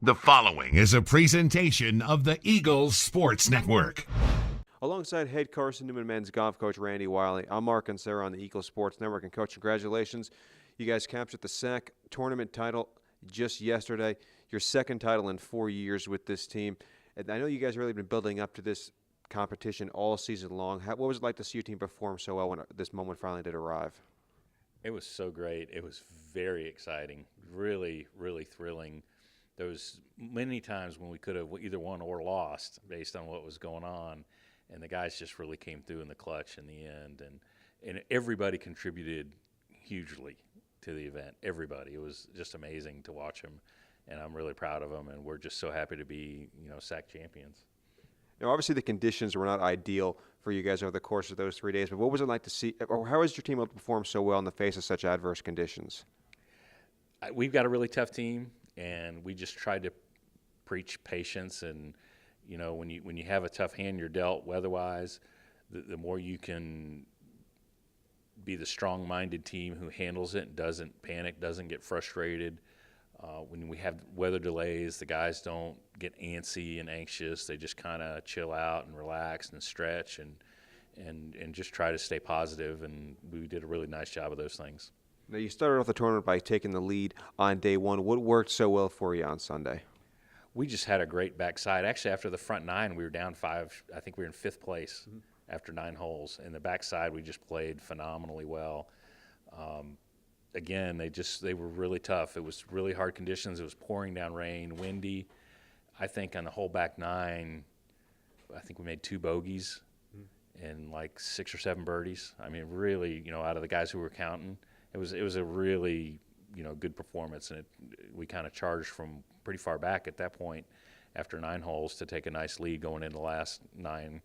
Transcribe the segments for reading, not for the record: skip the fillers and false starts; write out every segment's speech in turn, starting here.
The following is a presentation of the Eagles Sports Network. Alongside head Carson-Newman men's golf coach Randy Wylie, I'm Mark and Sarah on the Eagles Sports Network. And Coach, congratulations. You guys captured the SAC tournament title just yesterday, your second title in 4 years with this team. And I know you guys have really been building up to this competition all season long. What was it like to see your team perform so well when this moment finally did arrive? It was so great. It was very exciting, really, really thrilling. There was many times when we could have either won or lost based on what was going on, and the guys just really came through in the clutch in the end, and everybody contributed hugely to the event. Everybody. It was just amazing to watch them, and I'm really proud of them, and we're just so happy to be, SAC champions. Now, obviously the conditions were not ideal for you guys over the course of those 3 days, but what was it like to see, or how was your team able to perform so well in the face of such adverse conditions? We've got a really tough team, and we just tried to preach patience. And when you have a tough hand you're dealt weather-wise, the more you can be the strong-minded team who handles it, doesn't panic, doesn't get frustrated. When we have weather delays, the guys don't get antsy and anxious. They just kind of chill out and relax and stretch and just try to stay positive. And we did a really nice job of those things. Now, you started off the tournament by taking the lead on day one. What worked so well for you on Sunday? We just had a great backside. Actually, after the front nine, we were down 5. I think we were in 5th place after 9 holes. And the backside, we just played phenomenally well. Again, they were really tough. It was really hard conditions. It was pouring down rain, windy. I think on the whole back 9, I think we made 2 bogeys and like 6 or 7 birdies. I mean, really, out of the guys who were counting, it was a really, good performance. And we kind of charged from pretty far back at that point after 9 holes to take a nice lead going into the last 9.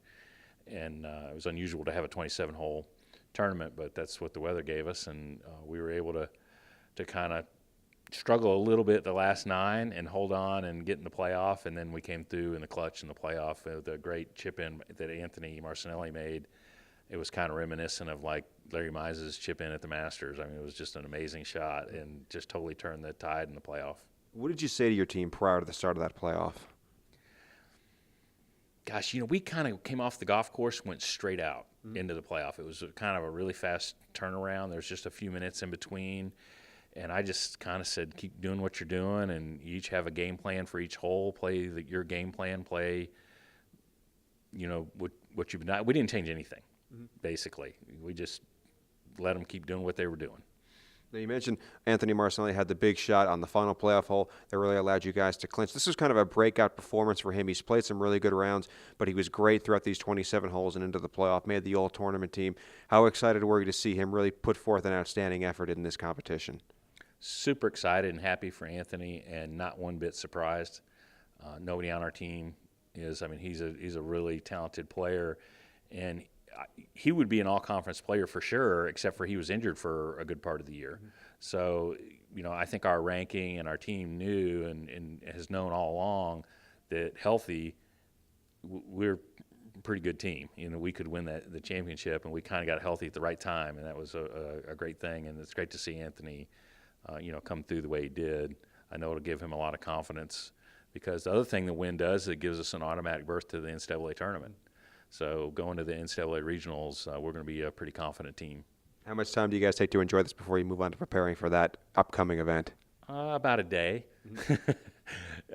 And it was unusual to have a 27-hole tournament, but that's what the weather gave us, and we were able to kind of struggle a little bit the last 9 and hold on and get in the playoff, and then we came through in the clutch in the playoff with a great chip-in that Anthony Marcinelli made. It was kind of reminiscent of like Larry Mize's chip-in at the Masters. I mean, it was just an amazing shot and just totally turned the tide in the playoff. What did you say to your team prior to the start of that playoff? Gosh, we kind of came off the golf course, went straight out into the playoff. It was kind of a really fast turnaround. There's just a few minutes in between, and I just kind of said, keep doing what you're doing, and you each have a game plan for each hole. Play your game plan. Play, what you've done. We didn't change anything, basically. We just let them keep doing what they were doing. Now, you mentioned Anthony Marcinelli had the big shot on the final playoff hole that really allowed you guys to clinch. This was kind of a breakout performance for him. He's played some really good rounds, but he was great throughout these 27 holes and into the playoff, made the all-tournament team. How excited were you to see him really put forth an outstanding effort in this competition? Super excited and happy for Anthony, and not one bit surprised. Nobody on our team is. I mean, he's a really talented player, and he would be an all-conference player for sure, except for he was injured for a good part of the year. So, I think our ranking and our team knew and has known all along that healthy, we're a pretty good team. We could win the championship, and we kind of got healthy at the right time, and that was a great thing. And it's great to see Anthony, come through the way he did. I know it'll give him a lot of confidence, because the other thing the win does, it gives us an automatic berth to the NCAA tournament. So going to the NCAA regionals, we're going to be a pretty confident team. How much time do you guys take to enjoy this before you move on to preparing for that upcoming event? About a day.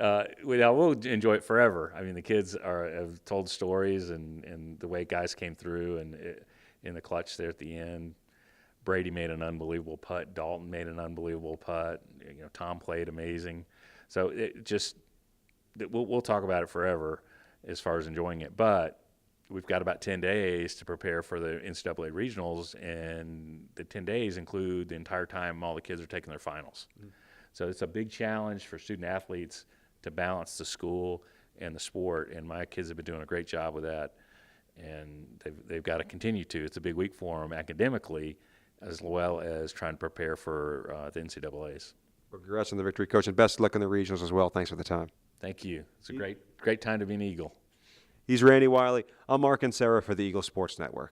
We'll enjoy it forever. I mean, the kids have told stories and the way guys came through and in the clutch there at the end. Brady made an unbelievable putt. Dalton made an unbelievable putt. Tom played amazing. So we'll talk about it forever as far as enjoying it. But we've got about 10 days to prepare for the NCAA regionals, and the 10 days include the entire time all the kids are taking their finals. So it's a big challenge for student athletes to balance the school and the sport, and my kids have been doing a great job with that, and they've got to continue to. It's a big week for them academically, as well as trying to prepare for the NCAAs. Well, congrats on the victory, Coach, and best of luck in the regionals as well. Thanks for the time. Thank you. It's a great time to be an Eagle. He's Randy Wylie. I'm Mark and Sarah for the Eagle Sports Network.